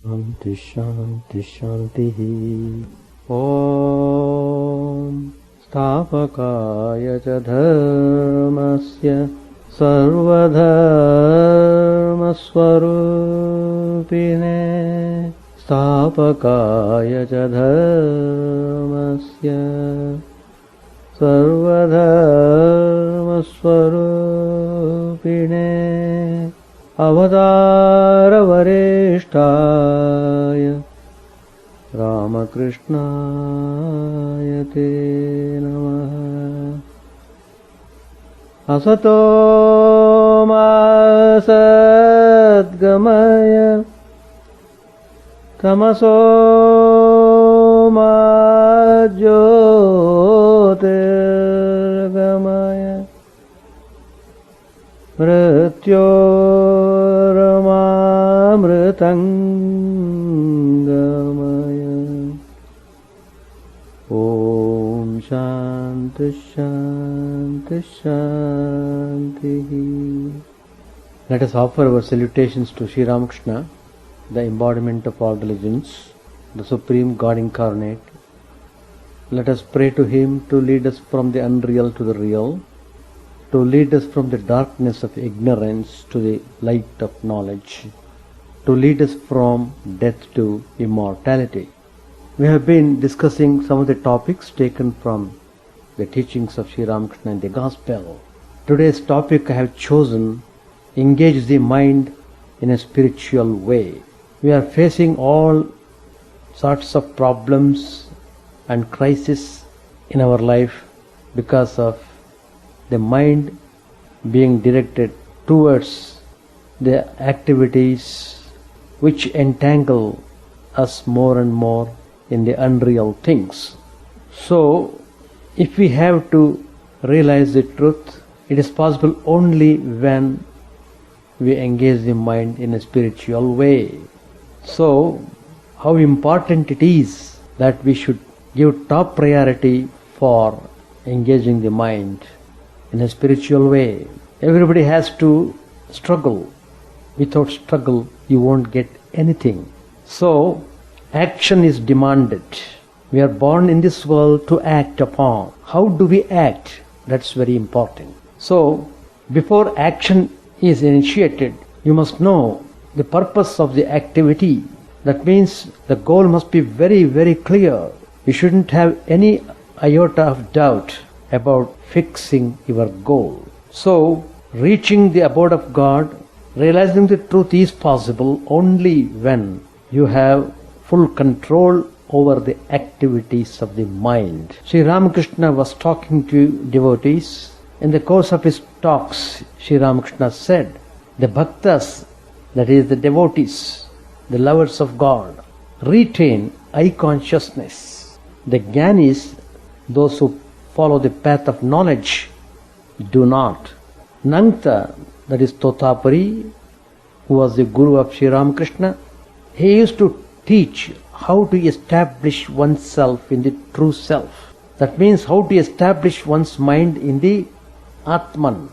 Shanti Shanti Shanti Om Stapakaya cha dharmasya sarvadharma swarupine Stapakaya cha dharmasya sarvadharma swarupine Avadara Varishtaya Ramakrishna Te Namaha Asato Ma Sadgamaya Tamaso Ma Jyotirgamaya Mrityoramamritangamaya Om Shanti Shanti Shanti. Let us offer our salutations to Sri Ramakrishna, the embodiment of all religions, the Supreme God Incarnate. Let us pray to Him to lead us from the unreal to the real, to lead us from the darkness of ignorance to the light of knowledge, to lead us from death to immortality. We have been discussing some of the topics taken from the teachings of Sri Ramakrishna in the Gospel. Today's topic I have chosen, engage the mind in a spiritual way. We are facing all sorts of problems and crises in our life because of the mind being directed towards the activities which entangle us more and more in the unreal things. So, if we have to realize the truth, it is possible only when we engage the mind in a spiritual way. So, how important it is that we should give top priority for engaging the mind in a spiritual way. Everybody has to struggle. Without struggle, you won't get anything. So, action is demanded. We are born in this world to act upon. How do we act? That's very important. So, before action is initiated, you must know the purpose of the activity. That means the goal must be very, very clear. You shouldn't have any iota of doubt about fixing your goal. So, reaching the abode of God, realizing the truth is possible only when you have full control over the activities of the mind. Sri Ramakrishna was talking to devotees. In the course of his talks, Sri Ramakrishna said, the bhaktas, that is the devotees, the lovers of God, retain eye consciousness. The jnanis, those who follow the path of knowledge, do not. Nangta, that is Totapari, who was the guru of Sri Ramakrishna, he used to teach how to establish oneself in the true self. That means how to establish one's mind in the Atman,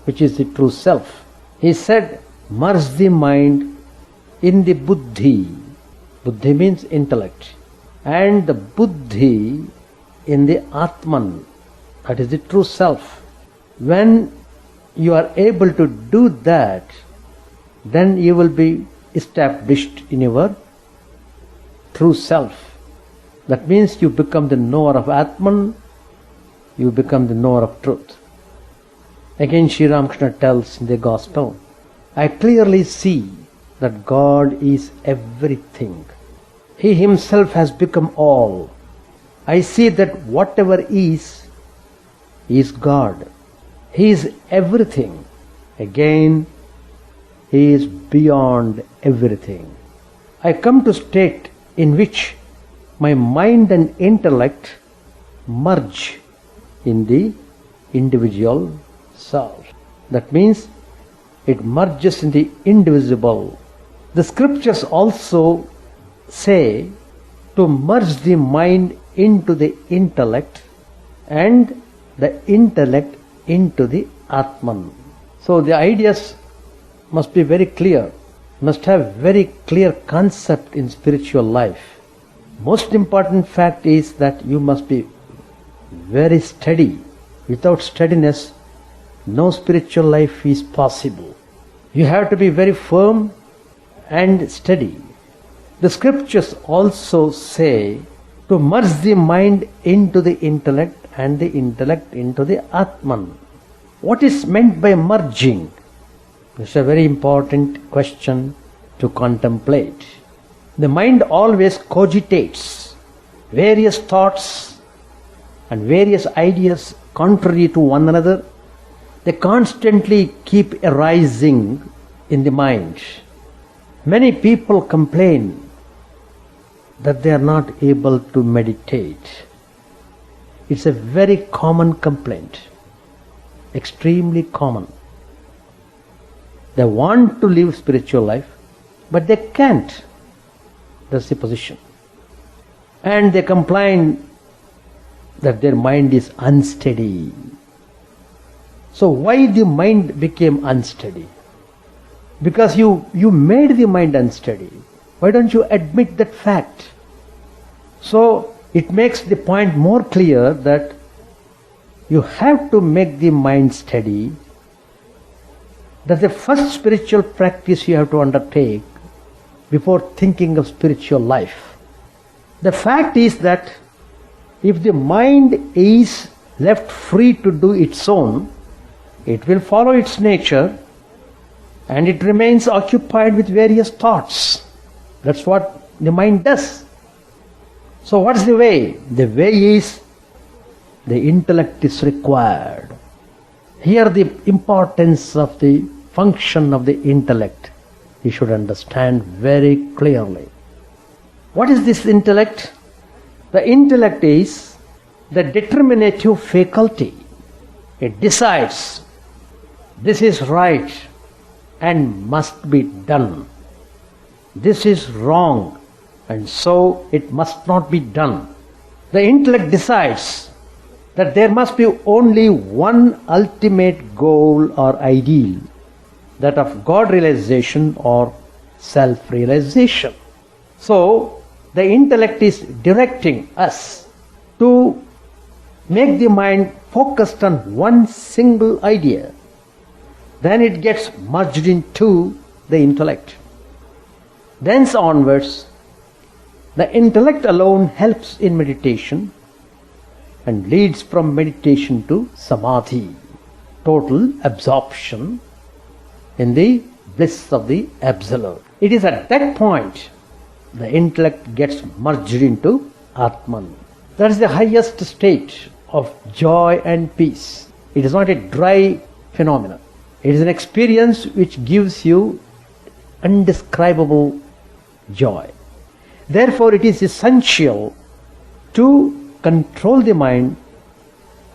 which is the true self. He said, merge the mind in the Buddhi. Buddhi means intellect. And the Buddhi in the Atman, that is the true self. When you are able to do that, then you will be established in your true self. That means you become the knower of Atman, you become the knower of truth. Again, Sri Ramakrishna tells in the Gospel, I clearly see that God is everything. He Himself has become all. I see that whatever is God. He is everything. Again, He is beyond everything. I come to state in which my mind and intellect merge in the individual self. That means it merges in the indivisible. The scriptures also say to merge the mind into the intellect and the intellect into the Atman. So the ideas must be very clear. must have very clear concept in spiritual life. Most important fact is that you must be very steady. Without steadiness, no spiritual life is possible. You have to be very firm and steady. The scriptures also say to merge the mind into the intellect and the intellect into the Atman. What is meant by merging? It's a very important question to contemplate. The mind always cogitates various thoughts and various ideas contrary to one another. They constantly keep arising in the mind. Many people complain that they are not able to meditate. It's a very common complaint, extremely common. They want to live spiritual life, but they can't. That's the position. And they complain that their mind is unsteady. So why the mind became unsteady? Because you made the mind unsteady. Why don't you admit that fact? So it makes the point more clear that you have to make the mind steady. That's the first spiritual practice you have to undertake before thinking of spiritual life. The fact is that if the mind is left free to do its own, it will follow its nature and it remains occupied with various thoughts. That's what the mind does. So what's the way? The way is the intellect is required. Here the importance of the function of the intellect you should understand very clearly. What is this intellect? The intellect is the determinative faculty. It decides this is right and must be done. This is wrong and so it must not be done. The intellect decides that there must be only one ultimate goal or ideal, that of God realization or self-realization. So the intellect is directing us to make the mind focused on one single idea. Then it gets merged into the intellect. Thence onwards, the intellect alone helps in meditation and leads from meditation to samadhi, total absorption in the bliss of the Absolute. It is at that point the intellect gets merged into Atman. That is the highest state of joy and peace. It is not a dry phenomenon. It is an experience which gives you indescribable joy. Therefore, it is essential to control the mind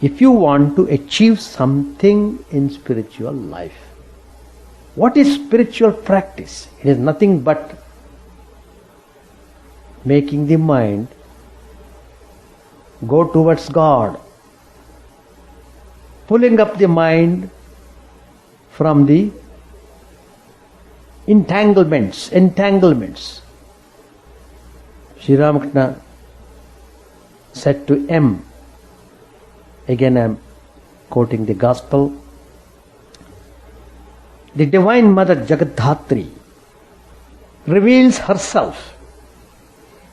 if you want to achieve something in spiritual life. What is spiritual practice? It is nothing but making the mind go towards God, pulling up the mind from the entanglements. Sri Ramakrishna said to M, again I am quoting the Gospel, the Divine Mother Jagadhatri reveals herself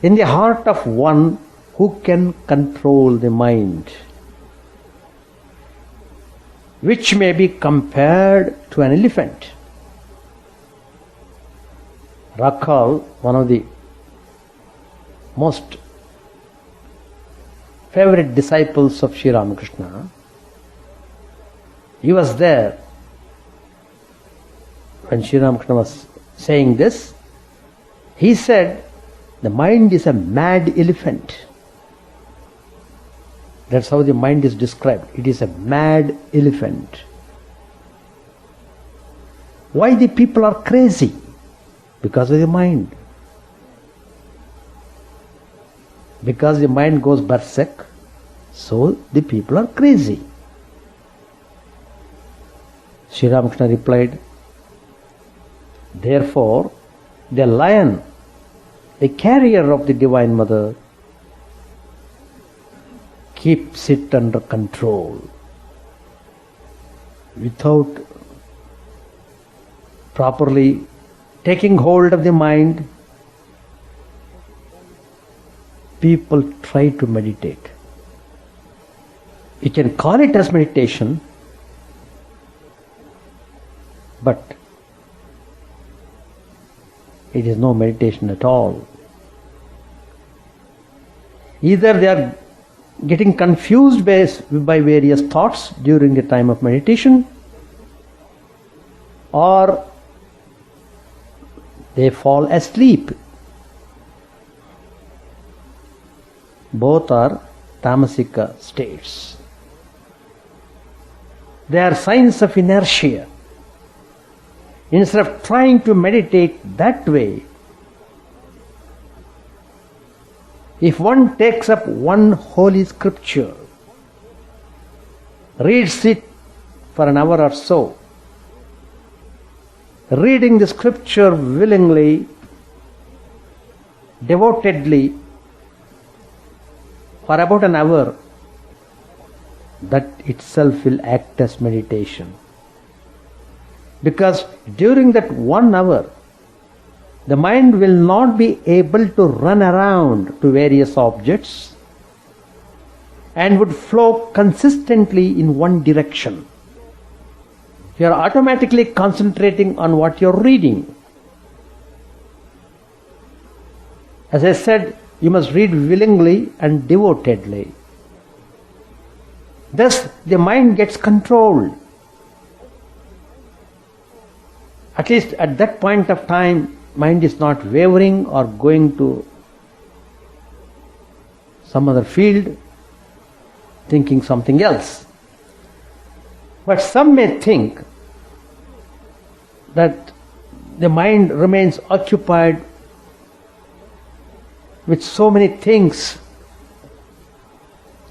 in the heart of one who can control the mind, which may be compared to an elephant. Rakhal, one of the most favorite disciples of Sri Ramakrishna, he was there when Sri Ramakrishna was saying this. He said, the mind is a mad elephant. That's how the mind is described. It is a mad elephant. Why the people are crazy? Because of the mind. Because the mind goes berserk, so the people are crazy. Sri Ramakrishna replied, therefore, the lion, the carrier of the Divine Mother, keeps it under control without properly taking hold of the mind. People try to meditate. You can call it as meditation, but it is no meditation at all. Either they are getting confused by various thoughts during the time of meditation, or they fall asleep. Both are tamasika states. They are signs of inertia. Instead of trying to meditate that way, if one takes up one holy scripture, reads it for an hour or so, reading the scripture willingly, devotedly, for about an hour, that itself will act as meditation. Because during that 1 hour, the mind will not be able to run around to various objects and would flow consistently in one direction. You are automatically concentrating on what you are reading. As I said, you must read willingly and devotedly. Thus, the mind gets controlled. At least at that point of time, mind is not wavering or going to some other field, thinking something else. But some may think that the mind remains occupied with so many things,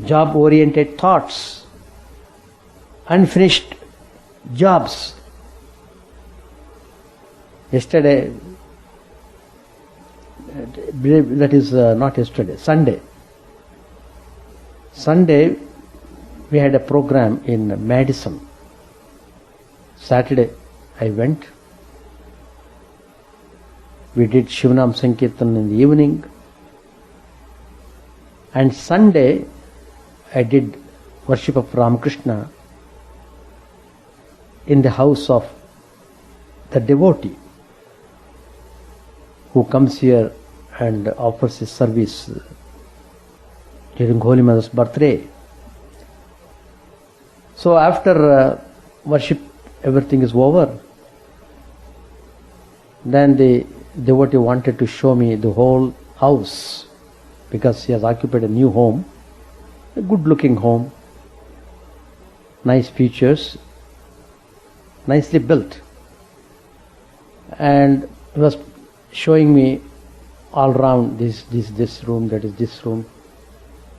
job-oriented thoughts, unfinished jobs. Yesterday, that is not yesterday, Sunday we had a program in Madison. Saturday I went. We did Shivanam Sankirtan in the evening. And Sunday I did worship of Ramakrishna in the house of the devotee who comes here and offers his service during Holy Mother's birthday. So after worship, everything is over. Then the devotee wanted to show me the whole house, because he has occupied a new home, a good looking home, nice features, nicely built. And he was showing me all around this room, that is this room.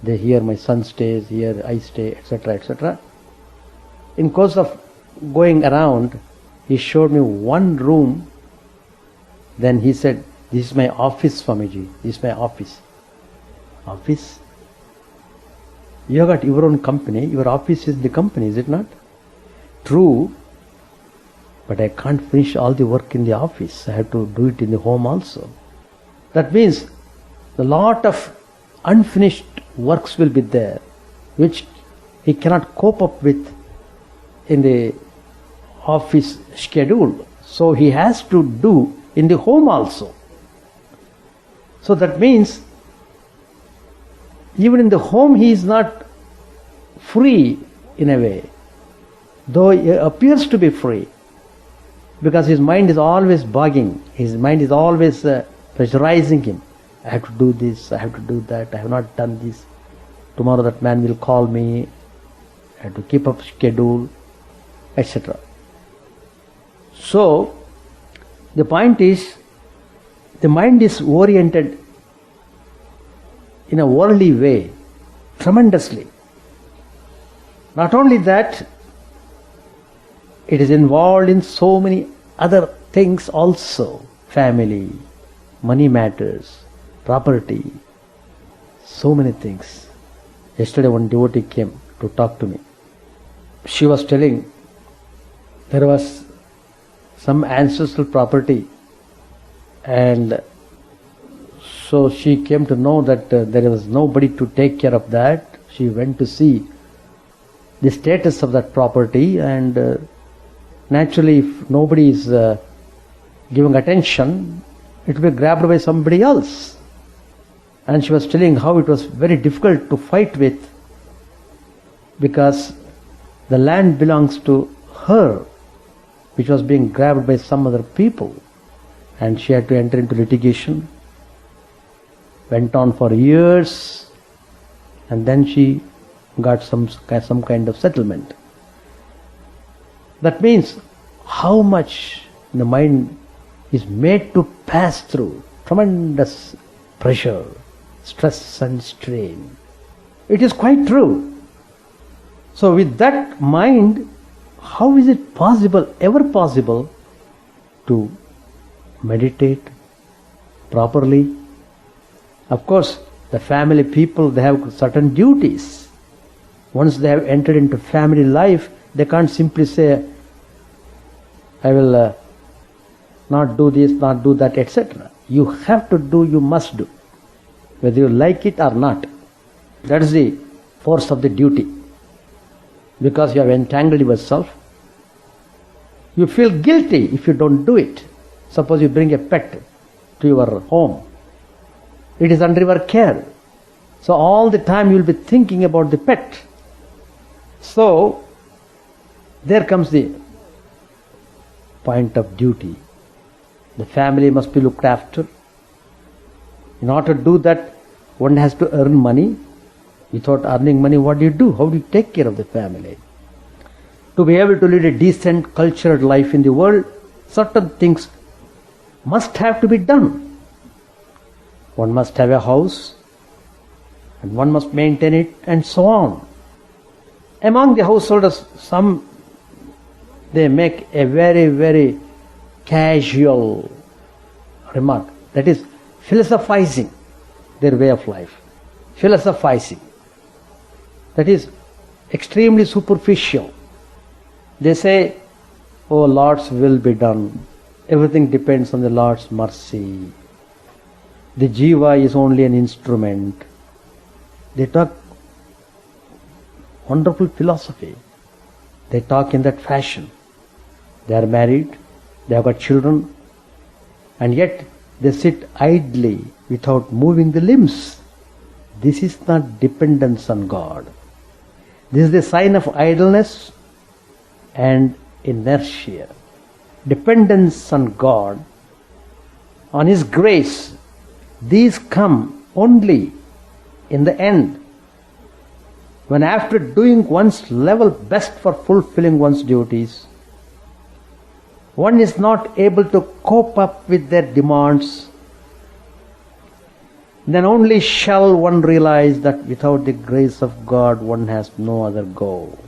Here my son stays, here I stay, etc., etc. In course of going around, he showed me one room. Then he said, "This is my office, Swamiji. This is my office." Office? You have got your own company. Your office is the company, is it not? True. But I can't finish all the work in the office. I have to do it in the home also. That means a lot of unfinished works will be there, which he cannot cope up with in the office schedule. So he has to do in the home also. So that means even in the home he is not free in a way, though he appears to be free, because his mind is always bugging, his mind is always pressurizing him. I have to do this, I have to do that, I have not done this, tomorrow that man will call me, I have to keep up schedule, etc. So the point is, the mind is oriented in a worldly way tremendously. Not only that, it is involved in so many other things also: family, money matters, property, so many things. Yesterday one devotee came to talk to me. She was telling there was some ancestral property, and so she came to know that there was nobody to take care of that. She went to see the status of that property, and naturally if nobody is giving attention, it will be grabbed by somebody else. And she was telling how it was very difficult to fight with, because the land belongs to her, which was being grabbed by some other people, and she had to enter into litigation. Went on for years, and then she got some kind of settlement. That means how much the mind is made to pass through tremendous pressure, stress and strain. It is quite true. So with that mind, how is it possible, ever possible, to meditate properly? Of course, the family people, they have certain duties. Once they have entered into family life, they can't simply say, I will not do this, not do that, etc. You have to do, you must do, whether you like it or not. That is the force of the duty. Because you have entangled yourself, you feel guilty if you don't do it. Suppose you bring a pet to your home. It is under your care. So all the time you will be thinking about the pet. So there comes the point of duty. The family must be looked after. In order to do that, one has to earn money. Without earning money, what do you do? How do you take care of the family? To be able to lead a decent, cultured life in the world, certain things must have to be done. One must have a house, and one must maintain it, and so on. Among the householders, some, they make a very, very casual remark. That is philosophizing their way of life. Philosophizing. That is extremely superficial. They say, oh, Lord's will be done. Everything depends on the Lord's mercy. The jiva is only an instrument. They talk wonderful philosophy. They talk in that fashion. They are married, they have got children, and yet they sit idly without moving the limbs. This is not dependence on God. This is the sign of idleness and inertia. Dependence on God, on His grace, these come only in the end, when after doing one's level best for fulfilling one's duties, one is not able to cope up with their demands, then only shall one realize that without the grace of God one has no other goal.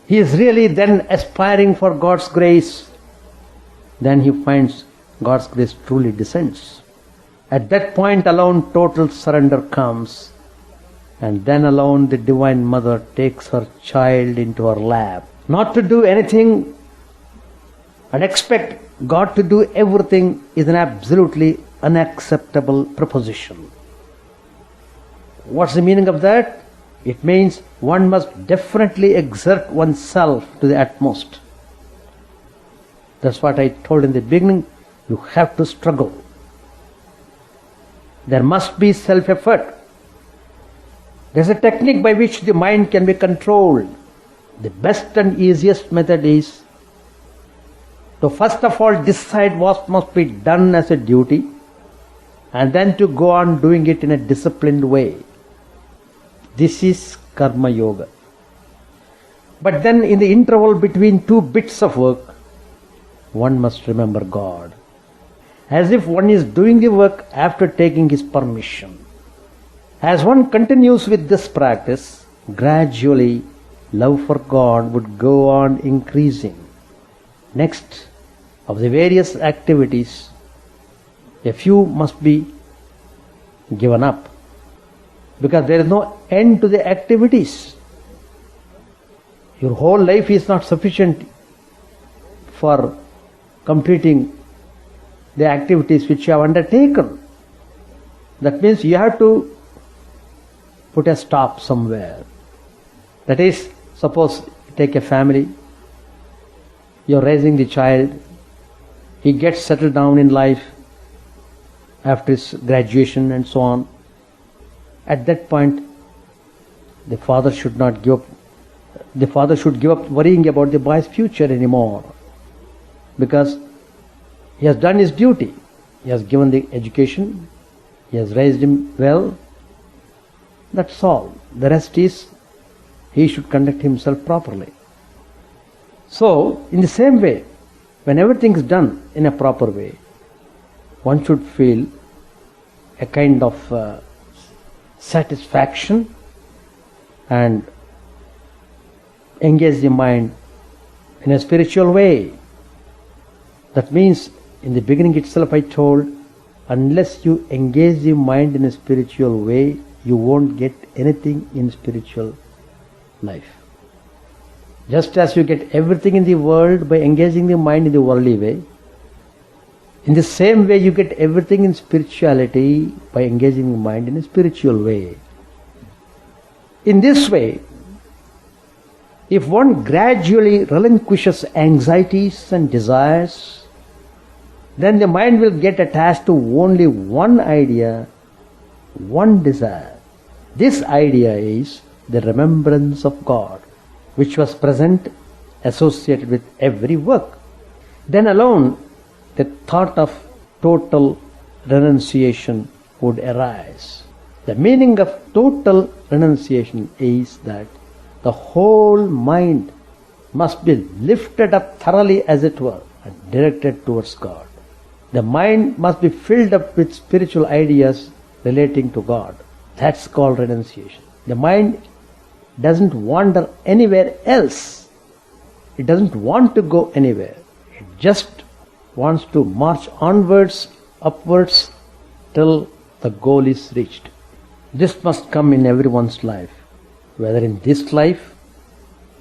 He is really then aspiring for God's grace. Then he finds God's grace truly descends. At that point alone total surrender comes, and then alone the Divine Mother takes her child into her lap. Not to do anything and expect God to do everything is an absolutely unacceptable proposition. What's the meaning of that? It means one must definitely exert oneself to the utmost. That's what I told in the beginning. You have to struggle. There must be self-effort. There's a technique by which the mind can be controlled. The best and easiest method is to first of all decide what must be done as a duty, and then to go on doing it in a disciplined way. This is karma yoga. But then in the interval between two bits of work, one must remember God, as if one is doing the work after taking His permission. As one continues with this practice, gradually love for God would go on increasing. Next, of the various activities, A few must be given up, because there is no end to the activities. Your whole life is not sufficient for completing the activities which you have undertaken. That means you have to put a stop somewhere. That is, suppose you take a family, you are raising the child, he gets settled down in life after his graduation and so on. At that point, the father should not give up. The father should give up worrying about the boy's future anymore, because he has done his duty. He has given the education, he has raised him well. That's all. The rest is, he should conduct himself properly. So, in the same way, when everything is done in a proper way, one should feel a kind of satisfaction and engage the mind in a spiritual way. That means, in the beginning itself I told, unless you engage the mind in a spiritual way, you won't get anything in spiritual life. Just as you get everything in the world by engaging the mind in the worldly way, in the same way you get everything in spirituality by engaging the mind in a spiritual way. In this way, if one gradually relinquishes anxieties and desires, then the mind will get attached to only one idea, one desire. This idea is the remembrance of God, which was present, associated with every work. Then alone the thought of total renunciation would arise. The meaning of total renunciation is that the whole mind must be lifted up thoroughly, as it were, and directed towards God. The mind must be filled up with spiritual ideas relating to God. That's called renunciation. The mind doesn't wander anywhere else. It doesn't want to go anywhere. It just wants to march onwards, upwards, till the goal is reached. This must come in everyone's life, whether in this life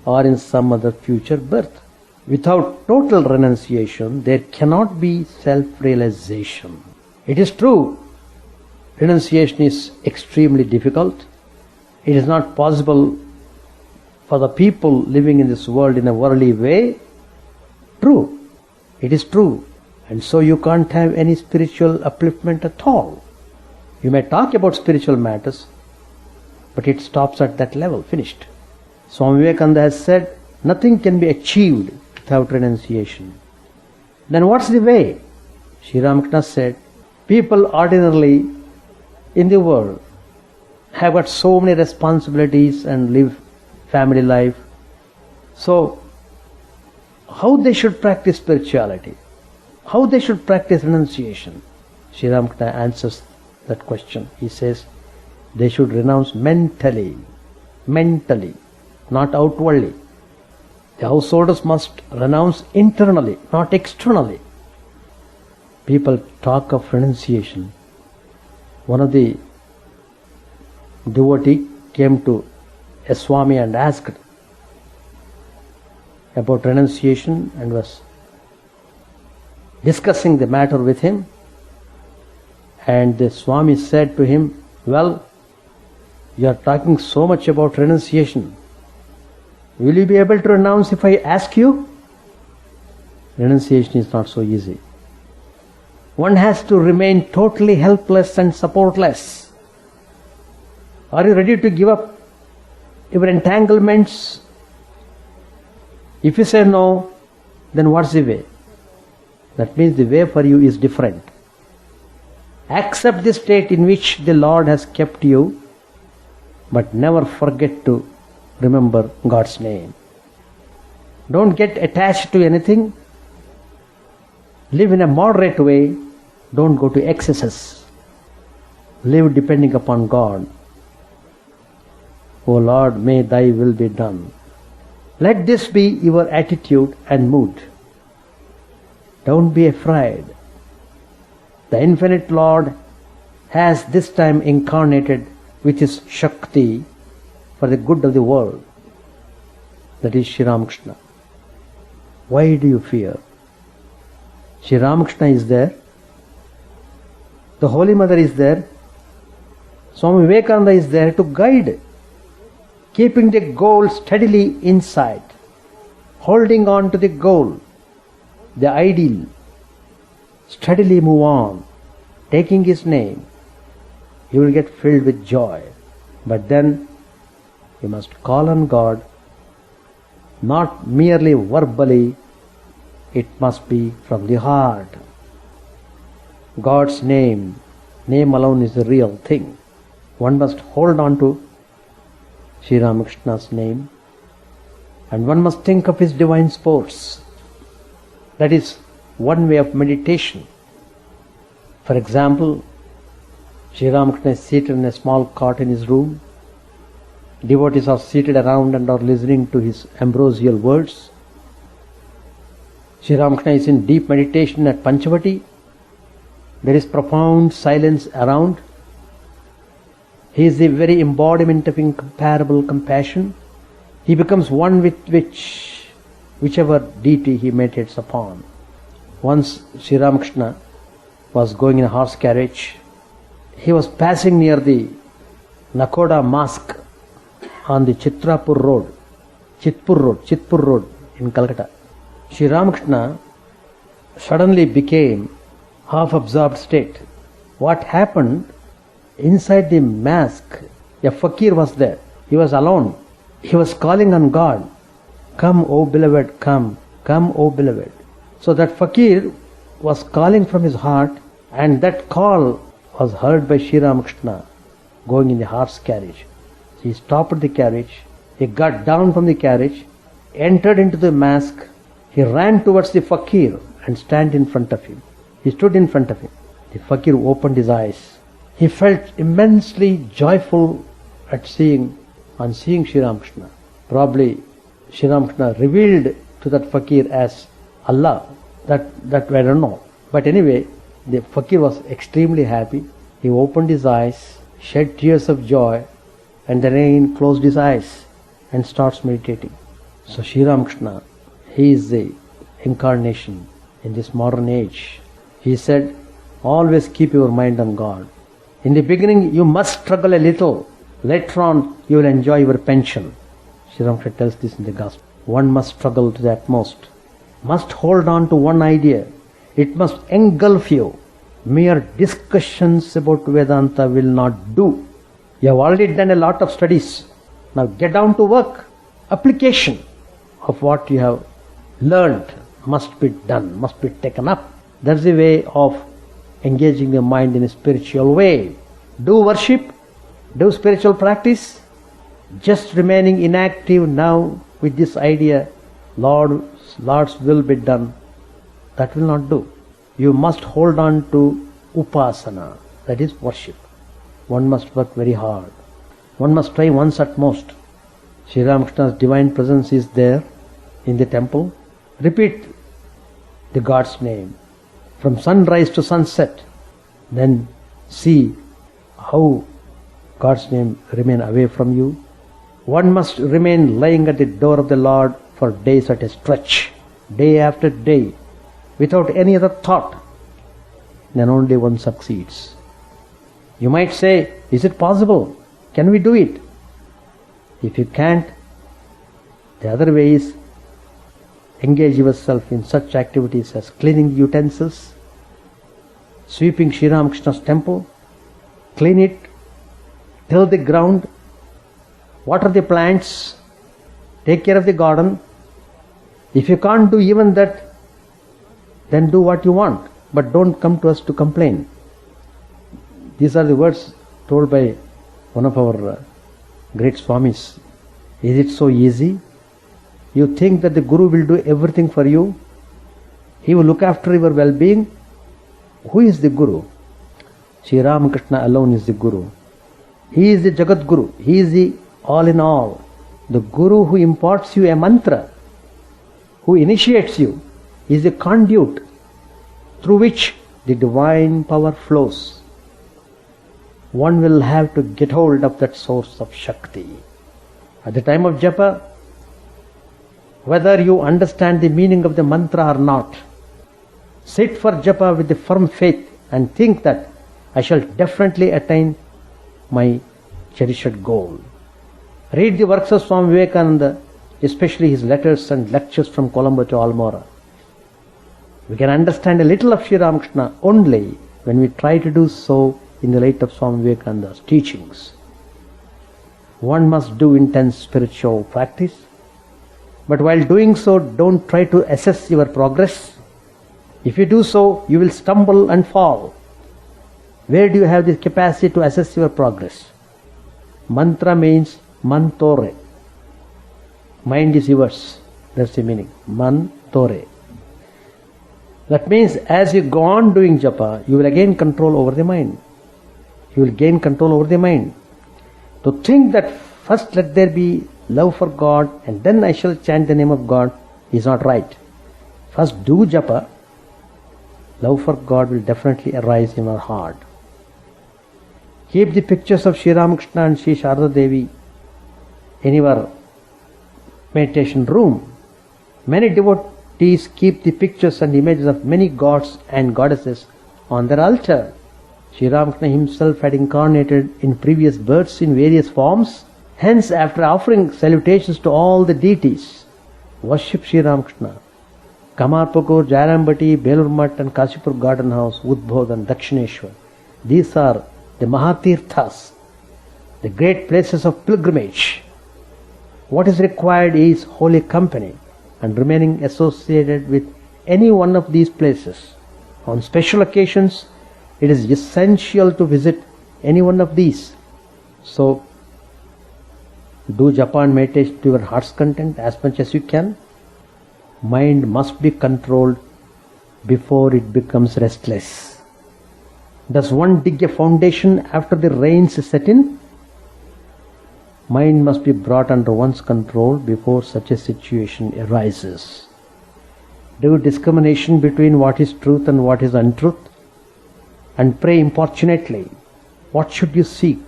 or in some other future birth. Without total renunciation, there cannot be self-realization. It is true, renunciation is extremely difficult. It is not possible for the people living in this world in a worldly way. True, it is true. And so you can't have any spiritual upliftment at all. You may talk about spiritual matters, but it stops at that level, finished. Swami Vivekananda has said, nothing can be achieved without renunciation. Then what's the way? Sri Ramakrishna said, people ordinarily in the world have got so many responsibilities and live family life. So, how they should practice spirituality? How they should practice renunciation? Sri Ramakrishna answers that question. He says, they should renounce mentally, not outwardly. The householders must renounce internally, not externally. People talk of renunciation. One of the devotee came to a Swami and asked about renunciation and was discussing the matter with him. And the Swami said to him, well, you are talking so much about renunciation. Will you be able to renounce if I ask you? Renunciation is not so easy. One has to remain totally helpless and supportless. Are you ready to give up your entanglements? If you say no, then what's the way? That means the way for you is different. Accept the state in which the Lord has kept you, but never forget to remember God's name. Don't get attached to anything. Live in a moderate way. Don't go to excesses. Live depending upon God. O Lord, may thy will be done. Let this be your attitude and mood. Don't be afraid. The infinite Lord has this time incarnated with his Shakti for the good of the world. That is Sri Ramakrishna. Why do you fear? Sri Ramakrishna is there. The Holy Mother is there. Swami Vivekananda is there to guide, keeping the goal steadily in sight, holding on to the goal, the ideal. Steadily move on, taking his name. You will get filled with joy. But then you must call on God, not merely verbally, it must be from the heart. God's name alone is the real thing. One must hold on to Sri Ramakrishna's name, and one must think of his divine sports. That is one way of meditation. For example, Sri Ramakrishna is seated in a small cot in his room. Devotees are seated around and are listening to his ambrosial words. Sri Ramakrishna is in deep meditation at Panchavati. There is profound silence around. He is the very embodiment of incomparable compassion. He becomes one with whichever deity he meditates upon. Once Sri Ramakrishna was going in a horse carriage. He was passing near the Nakoda Mosque on the Chitpur Road in Calcutta. Sri Ramakrishna suddenly became half-absorbed state. What happened? Inside the mosque, a fakir was there. He was alone. He was calling on God. Come, O beloved, come. Come, O beloved. So that fakir was calling from his heart, and that call was heard by Sri Ramakrishna going in the horse carriage. He stopped the carriage. He got down from the carriage, entered into the mosque. He ran towards the fakir and stood in front of him. He stood in front of him. The fakir opened his eyes. He felt immensely joyful at seeing Sri Ramakrishna. Probably Sri Ramakrishna revealed to that fakir as Allah. That I don't know. But anyway, the fakir was extremely happy. He opened his eyes, shed tears of joy, and then again closed his eyes and starts meditating. So Sri Ramakrishna, he is the incarnation in this modern age. He said, always keep your mind on God. In the beginning, you must struggle a little. Later on, you will enjoy your pension. Sri Ramakrishna tells this in the Gospel. One must struggle to the utmost. Must hold on to one idea. It must engulf you. Mere discussions about Vedanta will not do. You have already done a lot of studies. Now get down to work. Application of what you have learned must be done, must be taken up. That's the way of engaging the mind in a spiritual way. Do worship, do spiritual practice. Just remaining inactive now with this idea, Lord's will be done, that will not do. You must hold on to upasana, that is worship. One must work very hard. One must try one's utmost. Sri Ramakrishna's divine presence is there in the temple. Repeat the God's name from sunrise to sunset. Then see how God's name remain away from you. One must remain lying at the door of the Lord for days at a stretch, day after day, without any other thought. Then only one succeeds. You might say, is it possible? Can we do it? If you can't, the other way is engage yourself in such activities as cleaning utensils, sweeping Sri Ramakrishna's temple, clean it, till the ground, water the plants, take care of the garden. If you can't do even that, then do what you want, but don't come to us to complain. These are the words told by one of our great Swamis. Is it so easy? You think that the Guru will do everything for you? He will look after your well-being? Who is the Guru? Sri Ramakrishna alone is the Guru. He is the Jagat Guru. He is the all in all. The Guru who imparts you a mantra, who initiates you, is the conduit through which the divine power flows, one will have to get hold of that source of Shakti. At the time of japa, whether you understand the meaning of the mantra or not, sit for japa with the firm faith and think that I shall definitely attain my cherished goal. Read the works of Swami Vivekananda, especially his letters and lectures from Colombo to Almora. We can understand a little of Sri Ramakrishna only when we try to do so in the light of Swami Vivekananda's teachings. One must do intense spiritual practice, but while doing so, don't try to assess your progress. If you do so, you will stumble and fall. Where do you have the capacity to assess your progress? Mantra means mantore. Mind is yours. That's the meaning. Mantore. That means as you go on doing japa, you will again control over the mind. You will gain control over the mind. To think that first let there be love for God and then I shall chant the name of God is not right. First do japa. Love for God will definitely arise in our heart. Keep the pictures of Sri Ramakrishna and Sri Sharada Devi in your meditation room. Many devotees keep the pictures and images of many gods and goddesses on their altar. Sri Ramakrishna himself had incarnated in previous births in various forms. Hence, after offering salutations to all the deities, worship Sri Ramakrishna. Kamarpukur, Jairambati, Belur Math and Kashipur Garden House, Udbodh and Dakshineshwar. These are the Mahatirthas, the great places of pilgrimage. What is required is holy company and remaining associated with any one of these places. On special occasions, it is essential to visit any one of these. So, do japa and meditation to your heart's content as much as you can. Mind must be controlled before it becomes restless. Does one dig a foundation after the rains set in? Mind must be brought under one's control before such a situation arises. Do discrimination between what is truth and what is untruth, and pray importunately. What should you seek?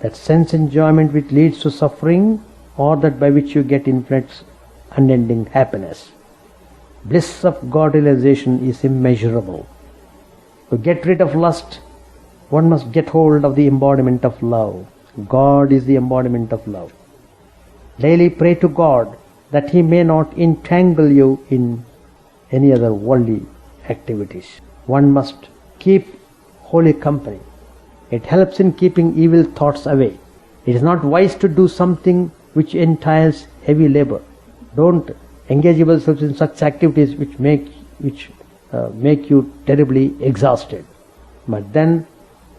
That sense enjoyment which leads to suffering, or that by which you get infinite unending happiness? Bliss of God realization is immeasurable. To get rid of lust, one must get hold of the embodiment of love. God is the embodiment of love. Daily pray to God that He may not entangle you in any other worldly activities. One must keep holy company. It helps in keeping evil thoughts away. It is not wise to do something which entails heavy labor. Don't engage yourselves in such activities which make you terribly exhausted. But then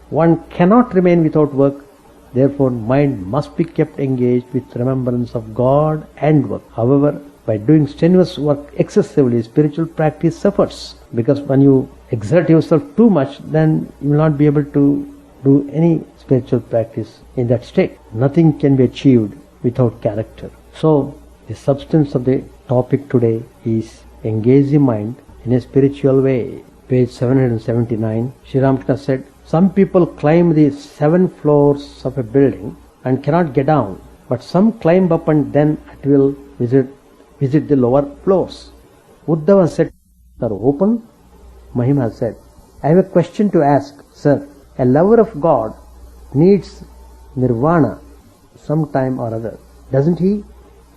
one cannot remain without work. Therefore, mind must be kept engaged with remembrance of God and work. However, by doing strenuous work excessively, spiritual practice suffers. Because when you exert yourself too much, then you will not be able to do any spiritual practice in that state. Nothing can be achieved without character. So, the substance of the topic today is engage the mind in a spiritual way. Page 779, Sri Ramakrishna said, some people climb the 7 floors of a building and cannot get down, but some climb up and then at will visit the lower floors. Uddhava said, are open? Mahima said, I have a question to ask, sir. A lover of God needs nirvana sometime or other, doesn't he?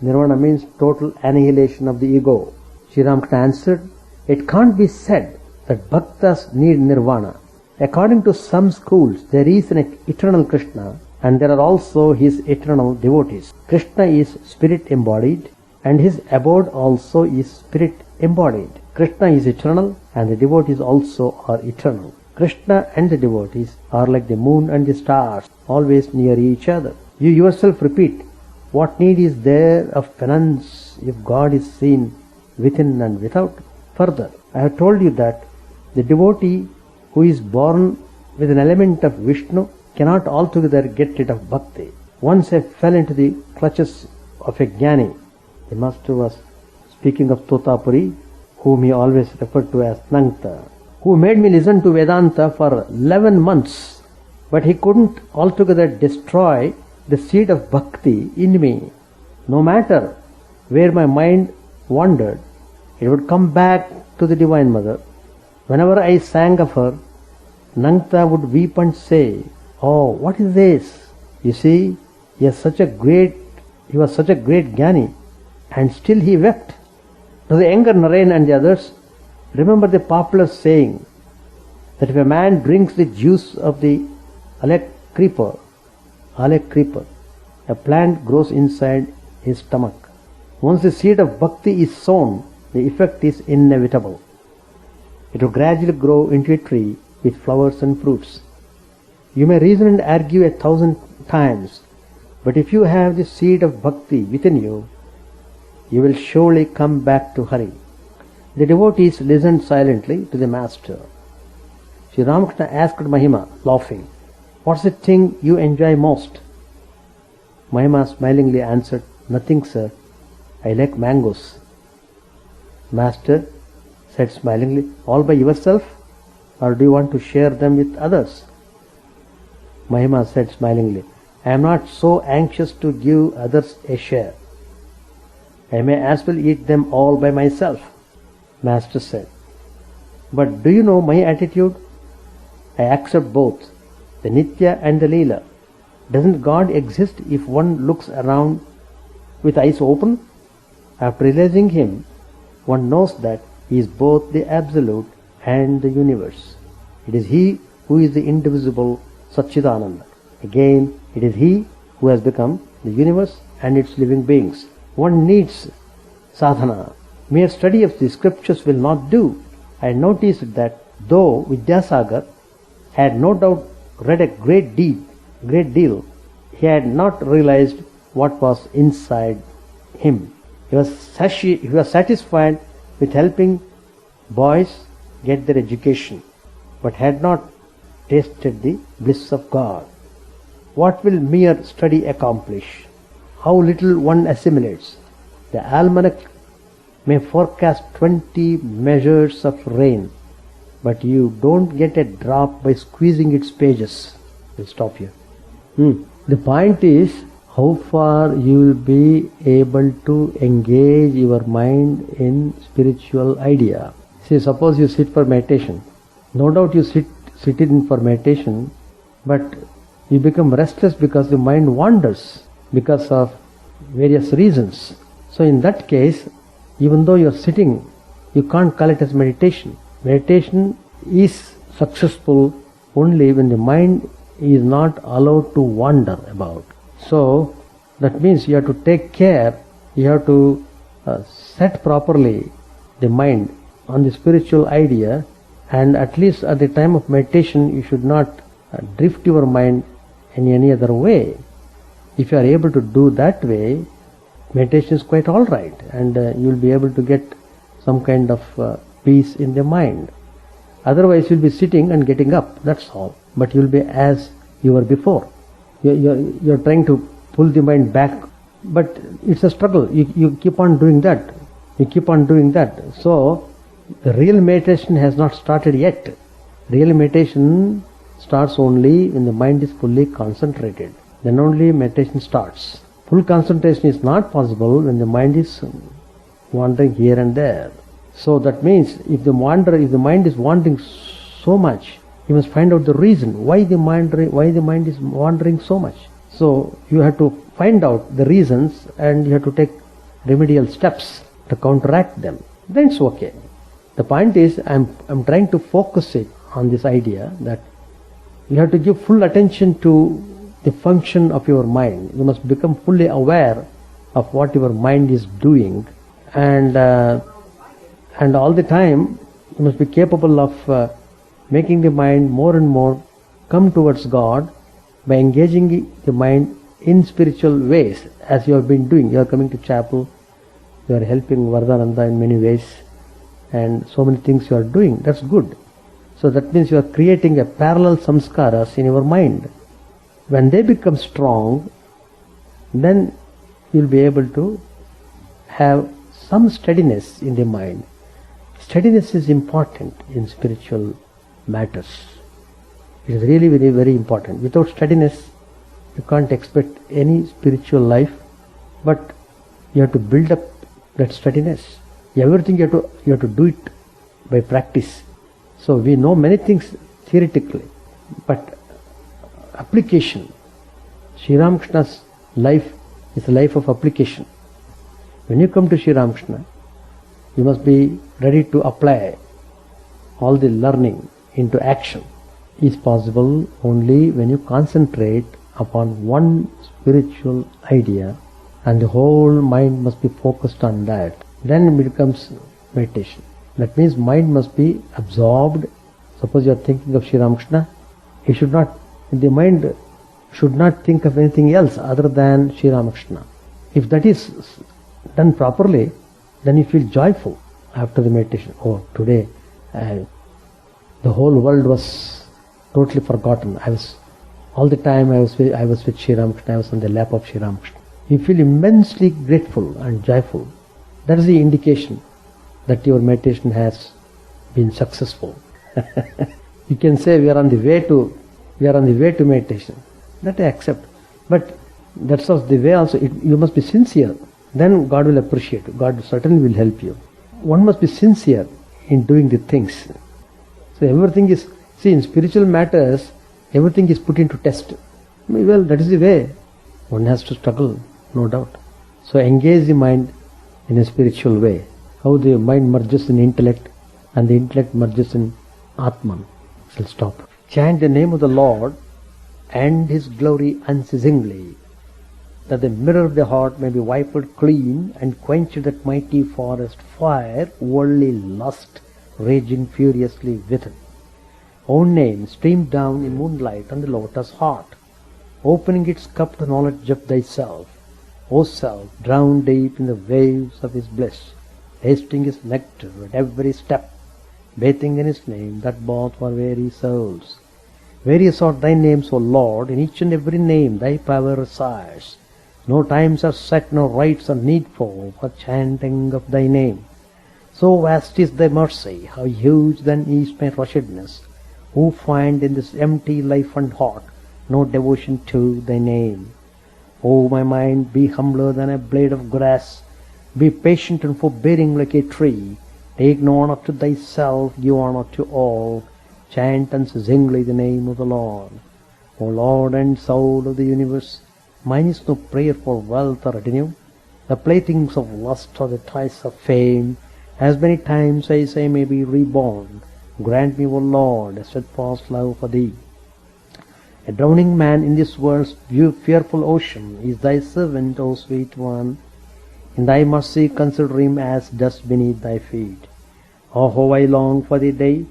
Nirvana means total annihilation of the ego. Sri Ramakrishna answered, it can't be said that bhaktas need nirvana. According to some schools, there is an eternal Krishna and there are also his eternal devotees. Krishna is spirit embodied and his abode also is spirit embodied. Krishna is eternal and the devotees also are eternal. Krishna and the devotees are like the moon and the stars, always near each other. You yourself repeat, what need is there of penance if God is seen within and without? Further, I have told you that the devotee who is born with an element of Vishnu cannot altogether get rid of bhakti. Once I fell into the clutches of a jnani. The master was speaking of Totapuri, whom he always referred to as Nangta. who made me listen to Vedanta for 11 months, but he couldn't altogether destroy the seed of bhakti in me. No matter where my mind wandered, it would come back to the Divine Mother. Whenever I sang of her, Nangta would weep and say, "Oh, what is this? You see, he was such a great Jnani, and still he wept." To the younger Narayan and the others, remember the popular saying that if a man drinks the juice of the erect creeper, a plant grows inside his stomach. Once the seed of bhakti is sown, the effect is inevitable. It will gradually grow into a tree with flowers and fruits. You may reason and argue 1,000 times, but if you have the seed of bhakti within you, you will surely come back to Hari. The devotees listened silently to the master. Sri Ramakrishna asked Mahima, laughing, "What's the thing you enjoy most?" Mahima smilingly answered, "Nothing, sir. I like mangoes." Master said smilingly, "All by yourself, or do you want to share them with others?" Mahima said smilingly, "I am not so anxious to give others a share. I may as well eat them all by myself." Master said, "But do you know my attitude? I accept both, the Nitya and the Leela. Doesn't God exist if one looks around with eyes open? After realizing Him, one knows that He is both the Absolute and the universe. It is He who is the indivisible Satchidananda. Again, it is He who has become the universe and its living beings. One needs sadhana. Mere study of the scriptures will not do." I noticed that though Vidyasagar had no doubt read a great deal, he had not realized what was inside him. He was satisfied with helping boys get their education, but had not tasted the bliss of God. What will mere study accomplish? How little one assimilates. The almanac may forecast 20 measures of rain, but you don't get a drop by squeezing its pages. We'll stop here. The point is how far you will be able to engage your mind in spiritual idea. See, suppose you sit for meditation. No doubt you sit in for meditation, but you become restless because the mind wanders because of various reasons. So in that case, even though you are sitting, you can't call it as meditation. Meditation is successful only when the mind is not allowed to wander about. So that means you have to take care, you have to set properly the mind on the spiritual idea, and at least at the time of meditation you should not drift your mind in any other way. If you are able to do that way, meditation is quite alright, and you will be able to get some kind of peace in the mind. Otherwise you will be sitting and getting up, that's all. But you will be as you were before. You are trying to pull the mind back, but it's a struggle. You keep on doing that. So the real meditation has not started yet. Real meditation starts only when the mind is fully concentrated. Then only meditation starts. Full concentration is not possible when the mind is wandering here and there. So that means if the mind is wandering so much, you must find out the reason why the mind is wandering so much. So you have to find out the reasons, and you have to take remedial steps to counteract them. Then it's okay. The point is, I'm trying to focus it on this idea that you have to give full attention to the function of your mind. You must become fully aware of what your mind is doing, and all the time you must be capable of making the mind more and more come towards God by engaging the mind in spiritual ways, as you have been doing. You are coming to chapel, you are helping Vardhananda in many ways, and so many things you are doing. That's good. So that means you are creating a parallel samskaras in your mind. When they become strong, then you will be able to have some steadiness in the mind. Steadiness is important in spiritual matters. It is really very, very important. Without steadiness, you can't expect any spiritual life, but you have to build up that steadiness. Everything you have to do it by practice. So we know many things theoretically, but application. Sri Ramakrishna's life is a life of application. When you come to Sri Ramakrishna, you must be ready to apply all the learning into action. Is possible only when you concentrate upon one spiritual idea and the whole mind must be focused on that. Then it becomes meditation. That means mind must be absorbed. Suppose you are thinking of Sri Ramakrishna, the mind should not think of anything else other than Sri Ramakrishna. If that is done properly, then you feel joyful after the meditation. Oh, today the whole world was totally forgotten. All the time I was with Sri Ramakrishna, I was on the lap of Sri Ramakrishna. You feel immensely grateful and joyful. That is the indication that your meditation has been successful. You can say we are on the way to meditation. That I accept. But that's also the way also. You must be sincere. Then God will appreciate you. God certainly will help you. One must be sincere in doing the things. So everything is, in spiritual matters, everything is put into test. Well, that is the way. One has to struggle, no doubt. So engage the mind in a spiritual way. How the mind merges in intellect and the intellect merges in Atman. Shall stop. Chant the name of the Lord and His glory unceasingly, that the mirror of the heart may be wiped clean and quench that mighty forest fire, worldly lust raging furiously within. Own name streamed down in moonlight on the lotus heart, opening its cup to knowledge of thyself. O self, drowned deep in the waves of His bliss, tasting His nectar at every step, bathing in His name that bought for weary souls. Various are thy names, O Lord, in each and every name thy power resides. No times are set, no rites are needful for chanting of thy name. So vast is thy mercy, how huge then is my wretchedness, who find in this empty life and heart no devotion to thy name. O my mind, be humbler than a blade of grass, be patient and forbearing like a tree, take no honor to thyself, give honor to all, chant unceasingly the name of the Lord. O Lord and soul of the universe, mine is no prayer for wealth or retinue, the playthings of lust or the toys of fame. As many times as I may be reborn, grant me, O Lord, a steadfast love for thee. A drowning man in this world's fearful ocean is thy servant, O sweet one. In thy mercy consider him as dust beneath thy feet. Oh, how I long for the day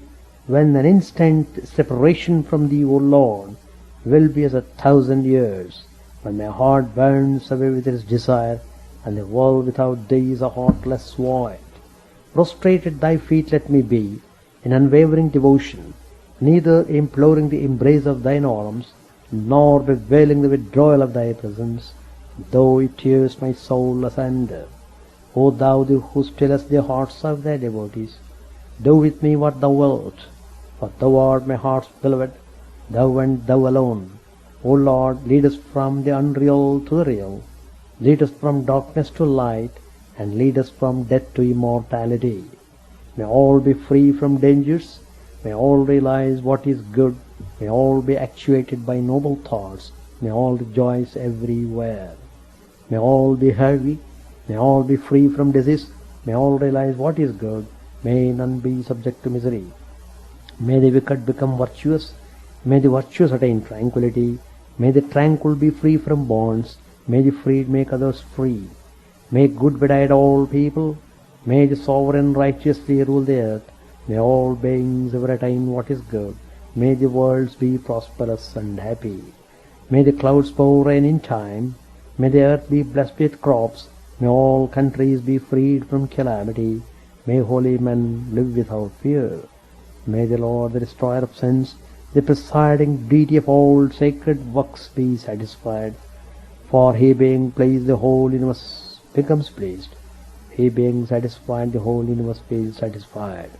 when an instant separation from thee, O Lord, will be as 1,000 years, when my heart burns away with its desire, and the world without thee is a heartless void. Prostrate at thy feet let me be, in unwavering devotion, neither imploring the embrace of thine arms, nor bewailing the withdrawal of thy presence, though it tears my soul asunder. O thou who stillest the hearts of thy devotees, do with me what thou wilt, for thou art my heart's beloved, thou and thou alone. O Lord, lead us from the unreal to the real, lead us from darkness to light, and lead us from death to immortality. May all be free from dangers, may all realize what is good, may all be actuated by noble thoughts, may all rejoice everywhere. May all be healthy, may all be free from disease, may all realize what is good, may none be subject to misery. May the wicked become virtuous, may the virtuous attain tranquility, may the tranquil be free from bonds, may the freed make others free. May good betide all people, may the sovereign righteously rule the earth, may all beings ever attain what is good, may the worlds be prosperous and happy. May the clouds pour rain in time, may the earth be blessed with crops, may all countries be freed from calamity, may holy men live without fear. May the Lord, the destroyer of sins, the presiding deity of all sacred works, be satisfied, for he being pleased the whole universe becomes pleased. He being satisfied, the whole universe feels satisfied.